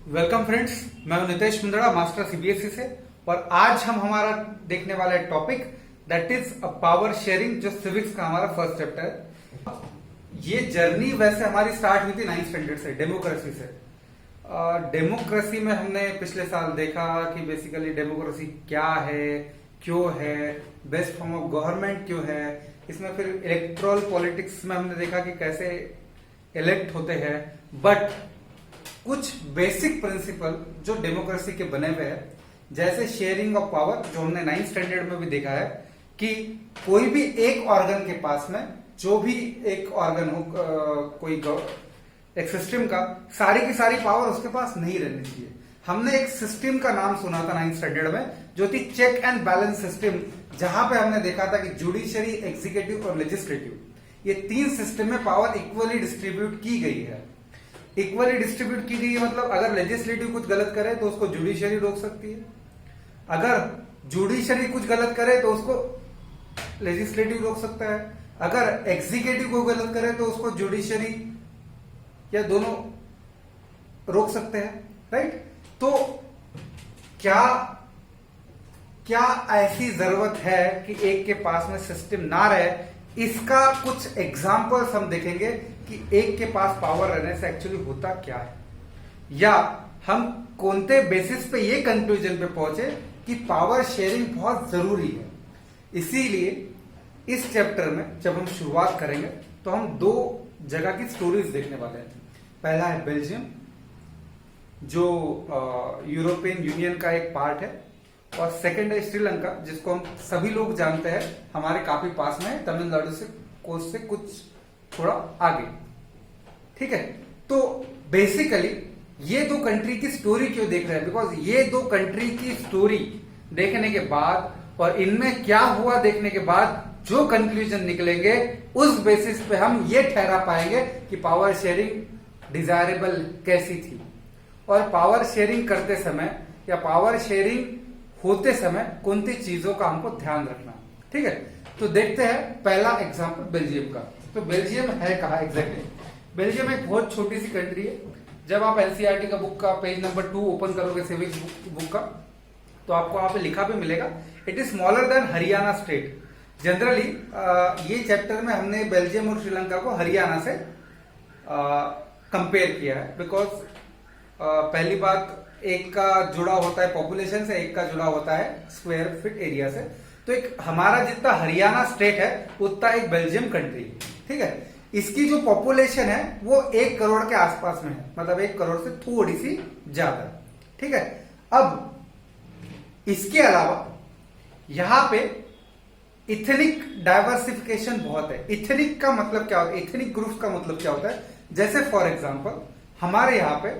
Welcome friends, मैं हूं Nitesh Mundra, master CBSE से। और आज हम हमारा देखने वाला topic that is power sharing, जो सिविक्स का हमारा फर्स्ट चैप्टर है। ये जर्नी वैसे हमारी स्टार्ट हुई थी 9th स्टैंडर्ड से, डेमोक्रेसी से। डेमोक्रेसी में हमने पिछले साल देखा कि बेसिकली डेमोक्रेसी क्या है, क्यों है, बेस्ट फॉर्म ऑफ गवर्नमेंट क्यों है। इसमें फिर इलेक्ट्रल पॉलिटिक्स में हमने देखा कि कैसे इलेक्ट होते हैं। बट कुछ बेसिक प्रिंसिपल जो डेमोक्रेसी के बने हुए हैं, जैसे शेयरिंग ऑफ पावर, जो हमने 9th स्टैंडर्ड में भी देखा है कि कोई भी एक ऑर्गन के पास में, जो भी एक ऑर्गन हो, कोई एक सिस्टम का, सारी की सारी पावर उसके पास नहीं रहनी चाहिए। हमने एक सिस्टम का नाम सुना था 9th स्टैंडर्ड में, जो थी चेक एंड बैलेंस सिस्टम, जहां पे हमने देखा था कि जुडिशरी, एग्जीक्यूटिव और लेजिस्लेटिव, ये तीन सिस्टम में पावर इक्वली डिस्ट्रीब्यूट की गई है। इक्वली डिस्ट्रीब्यूट की गई है मतलब अगर लेजिस्लेटिव कुछ गलत करे तो उसको जुडिशरी रोक सकती है, अगर जुडिशरी कुछ गलत करे तो उसको लेजिस्लेटिव रोक सकता है, अगर एग्जीक्यूटिव को गलत करे तो उसको जुडिशरी या दोनों रोक सकते हैं। राइट? तो क्या क्या ऐसी जरूरत है कि एक के पास में सिस्टम ना रहे? इसका कुछ एग्जाम्पल्स हम देखेंगे कि एक के पास पावर रहने से एक्चुअली होता क्या है, या हम कौनते बेसिस पे ये कंक्लूजन पे पहुंचे कि पावर शेयरिंग बहुत जरूरी है। इसीलिए इस चैप्टर में जब हम शुरुआत करेंगे तो हम दो जगह की स्टोरीज देखने वाले हैं। पहला है बेल्जियम, जो यूरोपियन यूनियन का एक पार्ट है, और सेकंड है श्रीलंका, जिसको हम सभी लोग जानते हैं, हमारे काफी पास में है, तमिलनाडु से कोस्ट से कुछ थोड़ा आगे। ठीक है? तो बेसिकली ये दो कंट्री की स्टोरी क्यों देख रहे हैं? बिकॉज ये दो कंट्री की स्टोरी देखने के बाद और इनमें क्या हुआ देखने के बाद जो कंक्लूजन निकलेंगे, उस बेसिस पे हम ये ठहरा पाएंगे कि पावर शेयरिंग डिजायरेबल कैसी थी, और पावर शेयरिंग करते समय या पावर शेयरिंग होते समय कौन सी चीजों का हमको ध्यान रखना। ठीक है? तो देखते हैं पहला एग्जांपल बेल्जियम का। तो बेल्जियम है कहाँ एग्जैक्टली? बेल्जियम एक बहुत छोटी सी कंट्री है। जब आप एनसीईआरटी का बुक का पेज नंबर 2 ओपन करोगे, सिविक्स बुक का, तो आपको वहां पे लिखा भी मिलेगा, it is smaller than Haryana state. Generally ये चैप्टर में हमने बेल्जियम और श्रीलंका को हरियाणा से कंपेयर किया है, बिकॉज पहली बात, एक का जुड़ा होता है पॉपुलेशन से, एक का जुड़ा होता है स्क्वायर फीट एरिया से। तो एक हमारा जितना हरियाणा स्टेट है उतना एक बेल्जियम कंट्री। ठीक है? इसकी जो पॉपुलेशन है वो 1 करोड़ के आसपास में है, मतलब 1 करोड़ से थोड़ी सी ज्यादा। ठीक है? अब इसके अलावा यहां पे इथनिक डाइवर्सिफिकेशन बहुत है। इथनिक का मतलब क्या होता है? इथनिक ग्रुप का मतलब क्या होता है? जैसे फॉर एग्जाम्पल हमारे यहाँ पे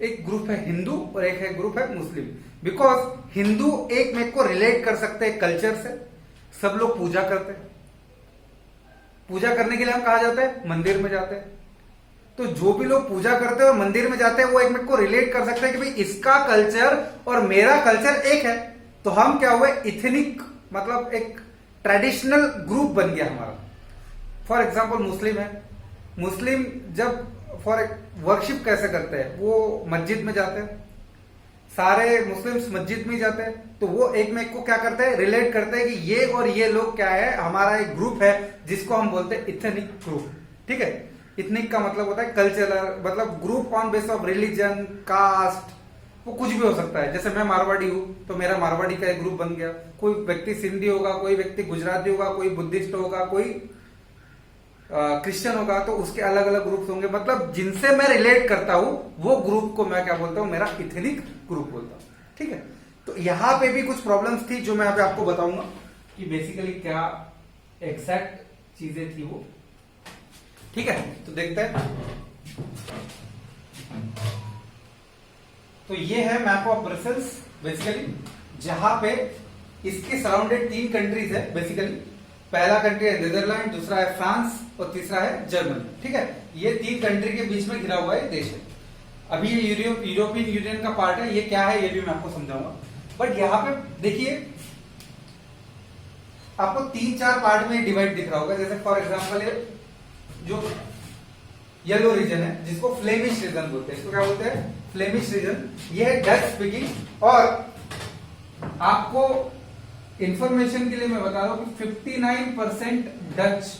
एक ग्रुप है हिंदू और एक है ग्रुप है मुस्लिम। बिकॉज हिंदू एक में को रिलेट कर सकते हैं कल्चर से, सब लोग पूजा करते हैं, पूजा करने के लिए हम कहा जाता है मंदिर में जाते हैं। तो जो भी लोग पूजा करते हैं और मंदिर में जाते हैं, वो एक में को रिलेट कर सकते हैं कि भाई इसका कल्चर और मेरा कल्चर एक है। तो हम क्या हुए, इथनिक मतलब एक ट्रेडिशनल ग्रुप बन गया हमारा। फॉर एग्जाम्पल मुस्लिम है, मुस्लिम जब फॉर वर्शिप कैसे करते हैं, वो मस्जिद में जाते हैं, सारे मुस्लिम्स मस्जिद में जाते हैं, तो वो एक में को क्या करते हैं, रिलेट करते हैं कि ये और ये लोग क्या है, हमारा एक ग्रुप है जिसको हम बोलते हैं इथनिक ग्रुप। ठीक है? इथनिक का मतलब होता है कल्चरल, मतलब group on base of religion, caste, वो कुछ भी हो सकता है। जैसे मैं मारवाड़ी हूं तो मेरा मारवाड़ी का एक ग्रुप बन गया, कोई व्यक्ति सिंधी होगा, कोई व्यक्ति गुजराती होगा, कोई बुद्धिस्ट होगा, कोई क्रिश्चियन होगा, तो उसके अलग अलग ग्रुप्स होंगे। मतलब जिनसे मैं रिलेट करता हूं वो ग्रुप को मैं क्या बोलता हूं, मेरा इथनिक ग्रुप बोलता हूं। ठीक है? तो यहां पे भी कुछ प्रॉब्लम्स थी जो मैं यहाँ पे आपको बताऊंगा कि बेसिकली क्या एग्जैक्ट चीजें थी वो। ठीक है? तो देखते हैं। तो ये है मैप ऑफ ब्रसेल्स बेसिकली, जहां पे इसके सराउंडेड 3 कंट्रीज है बेसिकली। पहला कंट्री है नीदरलैंड, दूसरा है फ्रांस और तीसरा है जर्मनी। ठीक है? ये 3 कंट्री के बीच में घिरा हुआ है देश है। अभी ये यूरोपियन यूनियन का पार्ट है। ये क्या है ये भी मैं आपको समझाऊंगा। बट यहां पे देखिए, आपको 3-4 पार्ट में डिवाइड दिख रहा होगा। जैसे फॉर एग्जांपल जो येलो रीजन है जिसको फ्लेमिश रीजन बोलते हैं। इसको क्या बोलते हैं? Flemish region. ये है डच स्पीकिंग। और आपको इंफॉर्मेशन के लिए मैं बता रहा हूं कि 59% डच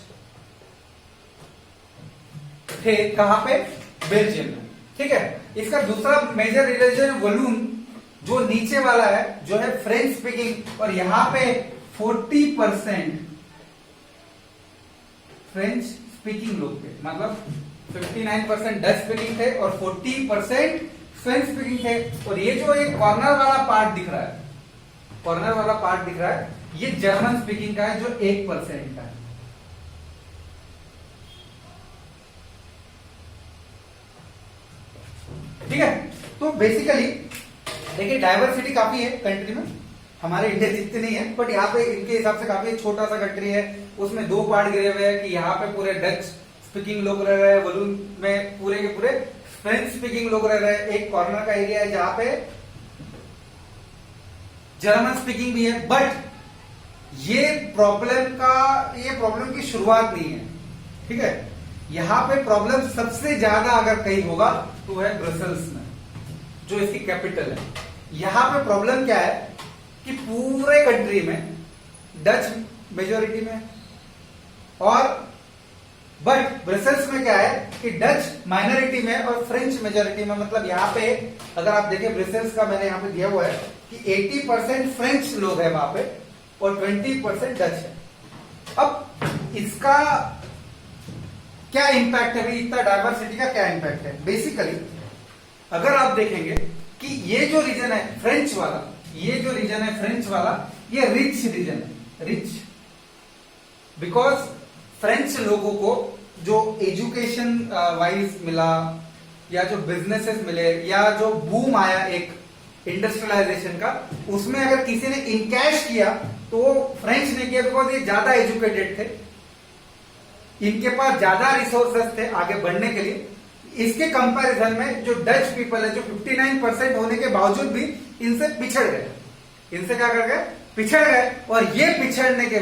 थे कहां पे? बेल्जियम में। ठीक है। इसका दूसरा मेजर रीजन वॉल्यूम जो नीचे वाला है जो है फ्रेंच स्पीकिंग, और यहां पे 40% फ्रेंच स्पीकिंग लोग थे। मतलब 59% डच स्पीकिंग थे और 40% फ्रेंच स्पीकिंग थे। और ये जो एक कॉर्नर वाला पार्ट दिख रहा है, कॉर्नर वाला पार्ट दिख रहा है, ये जर्मन स्पीकिंग का है जो 1% का है। ठीक है। तो बेसिकली देखिए डाइवर्सिटी काफी है कंट्री में, हमारे इंडिया जितनी नहीं है, बट यहाँ पे इनके हिसाब से काफी छोटा सा कंट्री है। उसमें दो पार्ट गिरे हुए हैं कि यहाँ पे पूरे डच स्पीकिंग लोग रह रहे हैं, वॉल्यूम में पूरे के पूरे फ्रेंच स्पीकिंग लोग रह रहे हैं। एक कॉर्नर का एरिया है जहां पे जर्मन स्पीकिंग भी है। बट ये प्रॉब्लम की शुरुआत नहीं है। ठीक है। यहां पे प्रॉब्लम सबसे ज्यादा अगर कहीं होगा तो है ब्रसेल्स में, जो इसकी कैपिटल है। यहां पे प्रॉब्लम क्या है कि पूरे कंट्री में डच मेजोरिटी में, और बट ब्रसेल्स में क्या है कि डच माइनॉरिटी में और फ्रेंच मेजोरिटी में। मतलब यहां पे अगर आप देखें ब्रसेल्स का मैंने यहां पे दिया हुआ है कि 80% फ्रेंच लोग हैं वहां पे और 20% डच है। अब इसका क्या इंपैक्ट है? इतना डाइवर्सिटी का क्या इंपैक्ट है? बेसिकली अगर आप देखेंगे कि ये जो रीजन है फ्रेंच वाला, ये जो रीजन है फ्रेंच वाला, ये रिच रीजन है। रिच बिकॉज फ्रेंच लोगों को जो एजुकेशन वाइज मिला, या जो बिजनेसेस मिले, या जो बूम आया एक इंडस्ट्रियलाइजेशन का, उसमें अगर किसी ने इनकैश किया तो फ्रेंच ने किया, बिकॉज ये ज्यादा एजुकेटेड थे, इनके पास ज्यादा रिसोर्सेस थे आगे बढ़ने के लिए। इसके कंपैरिजन में जो डच पीपल है, जो 59% होने के बावजूद भी इनसे पिछड़ गए। इनसे क्या कर गए? पिछड़ गए। और ये पिछड़ने की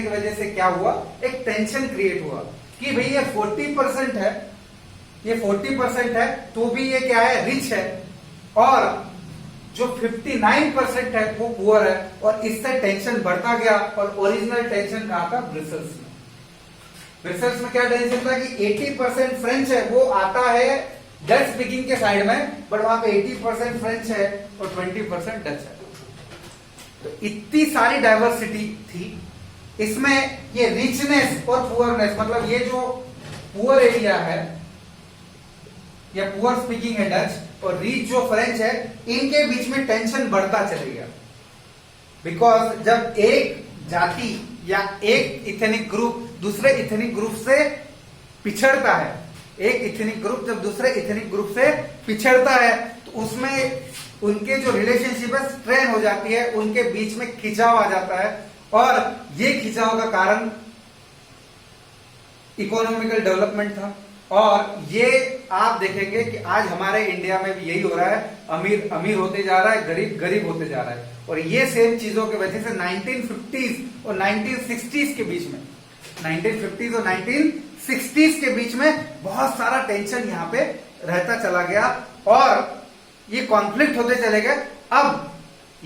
वजह से क्या हुआ? एक टेंशन क्रिएट हुआ कि भाई ये 40% है, ये 40% है तो भी ये क्या है? रिच है, और जो 59% है वो पुअर है। और इससे टेंशन बढ़ता गया। और ओरिजिनल टेंशन कहां था? ब्रसेल्स में। ब्रसेल्स में क्या टेंशन था कि 80% फ्रेंच है, वो आता है डच स्पीकिंग के साइड में, बट वहां पे 80% फ्रेंच है और 20% डच है। तो इतनी सारी डाइवर्सिटी थी इसमें। ये रिचनेस और पुअरनेस, मतलब ये जो पुअर एरिया है या पुअर स्पीकिंग है डच, और रिच जो फ्रेंच है, इनके बीच में टेंशन बढ़ता चले गया। बिकॉज जब एक जाति या एक इथेनिक ग्रुप दूसरे इथेनिक ग्रुप से पिछड़ता है, एक इथेनिक ग्रुप जब दूसरे इथेनिक ग्रुप से पिछड़ता है, तो उसमें उनके जो रिलेशनशिप है स्ट्रेन हो जाती है, उनके बीच में खिंचाव आ जाता है। और ये खिंचाव का कारण इकोनॉमिकल डेवलपमेंट था। और ये आप देखेंगे कि आज हमारे इंडिया में भी यही हो रहा है, अमीर अमीर होते जा रहा है, गरीब गरीब होते जा रहा है। और ये सेम चीजों की वजह से 1950s और 1960s के बीच में, 1950s और 1960s के बीच में बहुत सारा टेंशन यहाँ पे रहता चला गया, और ये कॉन्फ्लिक्ट होते चले गए। अब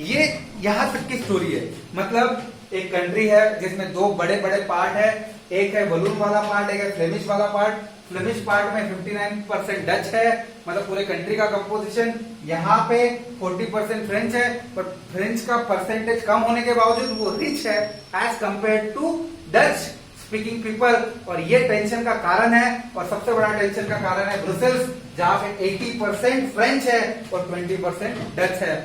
ये यहां तक की स्टोरी है। मतलब एक कंट्री है जिसमें दो बड़े बड़े पार्ट है, एक है वॉल्यूम वाला पार्ट, एक है फ्लेमिश वाला पार्ट। फ्लेमिश पार्ट में 59% डच है, मतलब पूरे कंट्री का कंपोजिशन। यहाँ पे 40% फ्रेंच है, पर फ्रेंच का परसेंटेज कम होने के बावजूद वो रिच है as compare to Dutch speaking people. और ये टेंशन का कारण है, और सबसे बड़ा टेंशन का कारण है ब्रुसेल्स, जहां पे 80% फ्रेंच है और 20% डच है।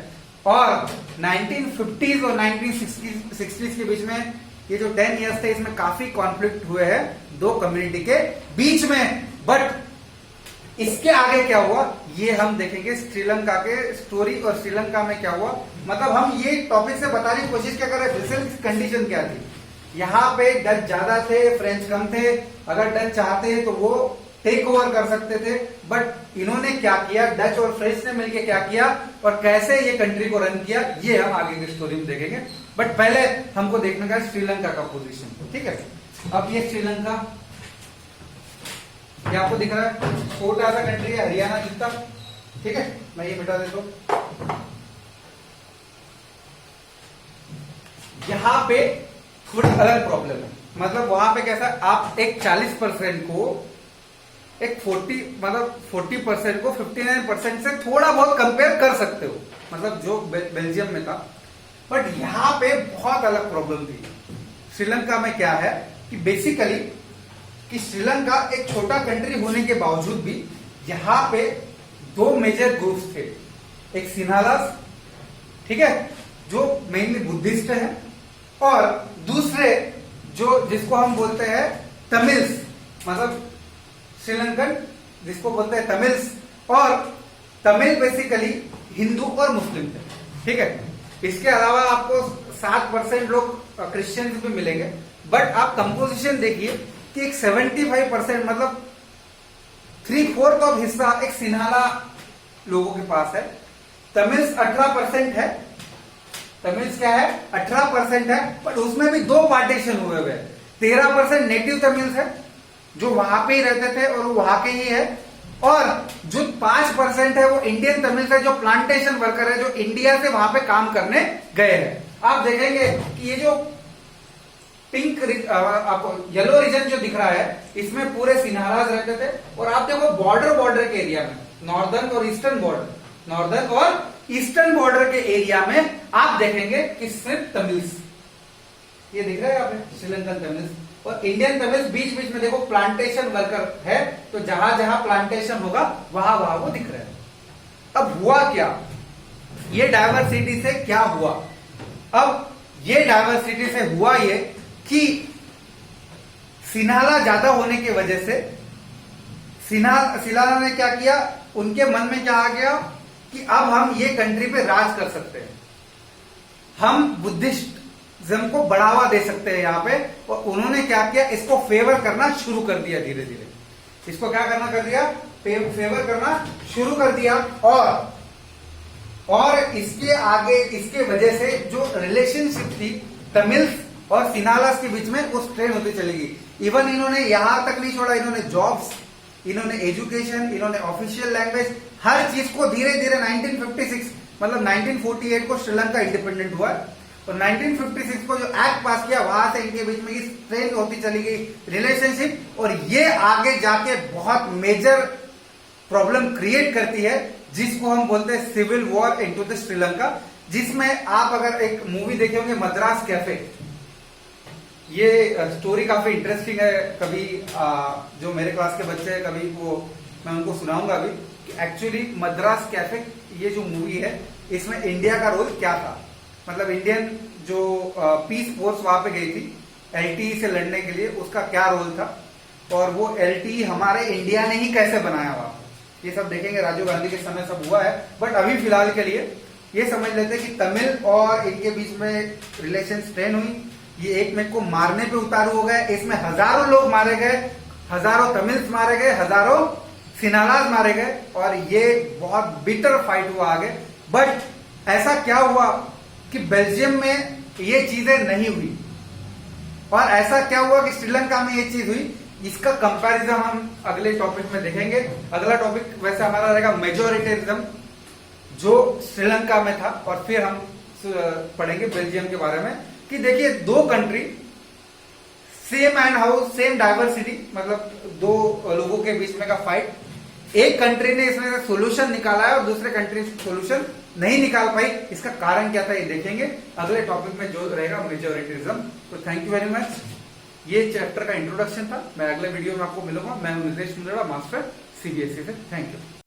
और 1950s और 1960s के बीच में ये जो 10 इयर्स थे, इसमें काफी कॉन्फ्लिक्ट हुए हैं दो कम्युनिटी के बीच में। बट इसके आगे क्या हुआ ये हम देखेंगे श्रीलंका के स्टोरी, और श्रीलंका में क्या हुआ। मतलब हम ये टॉपिक से बताने की कोशिश क्या कर रहे हैं, ब्रसेल्स की कंडीशन क्या थी। यहाँ पे डच ज्यादा थे, फ्रेंच कम थे। अगर डच चाहते हैं तो वो टेक ओवर कर सकते थे, बट इन्होंने क्या किया, डच और फ्रेंच ने मिलकर क्या किया और कैसे ये कंट्री को रन किया, ये हम आगे की स्टोरी में देखेंगे। बट पहले हमको देखने का श्रीलंका का पोजीशन। ठीक है। अब ये श्रीलंका, ये आपको दिख रहा है छोटा सा कंट्री है हरियाणा जितना, ठीक है। मैं ये मिटा देता हूं। यहां पे थोड़ी अलग प्रॉब्लम है, मतलब वहां पे कैसा, आप एक 40% को एक 40% को 59% से थोड़ा बहुत कंपेयर कर सकते हो, मतलब जो बेल्जियम में था। बट यहां पे बहुत अलग प्रॉब्लम थी। श्रीलंका में क्या है कि बेसिकली कि श्रीलंका एक छोटा कंट्री होने के बावजूद भी यहां पे दो मेजर ग्रुप्स थे। एक सिन्हालास, ठीक है, जो मेनली बुद्धिस्ट है, और दूसरे जो जिसको हम बोलते हैं तमिल्स, मतलब श्रीलंकन जिसको बोलते हैं तमिल्स, और तमिल बेसिकली हिंदू और मुस्लिम थे, ठीक है। इसके अलावा आपको 7% लोग क्रिश्चियंस भी मिलेंगे। बट आप कंपोजिशन देखिए कि एक 75% मतलब 3/4 ऑफ हिस्सा एक सिन्हाला लोगों के पास है। तमिल्स 18% है, तमिल्स क्या है 18% है, बट उसमें भी दो पार्टीशन हुए हुए हैं। 13% नेटिव तमिल्स है जो वहां पे ही रहते थे और वहां के ही है, और जो 5% है वो इंडियन तमिल्स है जो प्लांटेशन वर्कर है, जो इंडिया से वहां पे काम करने गए हैं। आप देखेंगे कि ये जो पिंक आपको येलो रीजन जो दिख रहा है इसमें पूरे सिन्हालास रहते थे, और आप देखो बॉर्डर के एरिया में नॉर्दर्न और ईस्टर्न बॉर्डर के एरिया में आप देखेंगे कि सिर्फ तमिल्स, ये दिख रहा है यहाँ पे श्रीलंकन तमिल्स, और इंडियन तमिल्स बीच बीच में देखो प्लांटेशन वर्कर है, तो जहां जहां प्लांटेशन होगा वहां वहां वो दिख रहे हैं। अब हुआ क्या, ये डायवर्सिटी से क्या हुआ? अब ये डायवर्सिटी से हुआ ये कि सिन्हाला ज्यादा होने की वजह से सिन्हाला ने क्या किया, उनके मन में क्या आ गया कि अब हम ये कंट्री पे राज कर सकते हैं, हम बुद्धिज्म को बढ़ावा दे सकते हैं यहाँ पे। और उन्होंने क्या किया, इसको फेवर करना शुरू कर दिया, धीरे धीरे इसको क्या करना कर दिया, फेवर करना शुरू कर दिया। और इसके आगे इसके वजह से जो रिलेशनशिप थी तमिल्स और सिन्हालास के बीच में वो स्ट्रेन होती चलेगी। इवन इन्होंने यहां तक नहीं छोड़ा, इन्होंने जॉब्स, इन्होंने एजुकेशन, इन्होंने ऑफिशियल लैंग्वेज, हर चीज को धीरे धीरे 1956 मतलब 1948 को श्रीलंका इंडिपेंडेंट हुआ, और 1956 को जो एक्ट पास किया वहां से इनके बीच में स्ट्रेन होती चली गई रिलेशनशिप, और ये आगे जाके बहुत मेजर प्रॉब्लम क्रिएट करती है जिसको हम बोलते हैं civil war into the Sri Lanka. जिसमें आप अगर एक मूवी देखे होंगे मद्रास कैफे, ये स्टोरी काफी इंटरेस्टिंग है। कभी जो मेरे क्लास के बच्चे हैं कभी वो मैं उनको सुनाऊंगा अभी कि एक्चुअली मद्रास कैफे ये जो मूवी है इसमें इंडिया का रोल क्या था, मतलब इंडियन जो पीस फोर्स वहां पे गई थी एलटीई से लड़ने के लिए, उसका क्या रोल था, और वो एलटीई हमारे इंडिया ने ही कैसे बनाया हुआ, ये सब देखेंगे। राजीव गांधी के समय सब हुआ है, बट अभी फिलहाल के लिए ये समझ लेते हैं कि तमिल और इनके बीच में रिलेशन स्ट्रेन हुई, ये एक में को मारने पे उतारू हो गए। इसमें हजारों लोग मारे गए, हजारों तमिल्स मारे गए, हजारों सिन्हालास मारे गए, और ये बहुत बिटर फाइट हुआ आगे। बट ऐसा क्या हुआ कि बेल्जियम में ये चीजें नहीं हुई, और ऐसा क्या हुआ कि श्रीलंका में ये चीज हुई। इसका कंपैरिजन हम अगले टॉपिक में देखेंगे। अगला टॉपिक वैसे हमारा रहेगा मेजोरिटेरिज्म जो श्रीलंका में था, और फिर हम पढ़ेंगे बेल्जियम के बारे में कि देखिए दो country same and house same diversity, मतलब दो लोगों के बीच में का फाइट, एक कंट्री ने इसमें से सोल्यूशन निकाला है और दूसरे कंट्री सोल्यूशन नहीं निकाल पाई। इसका कारण क्या था ये देखेंगे अगले टॉपिक में जो रहेगा मेजोरिटिज्म। तो थैंक यू वेरी मच। ये चैप्टर का इंट्रोडक्शन था। मैं अगले वीडियो में आपको मिलूंगा। मैं हूं नितेश मुंदड़ा, मास्टर सीबीएसई से। Thank you.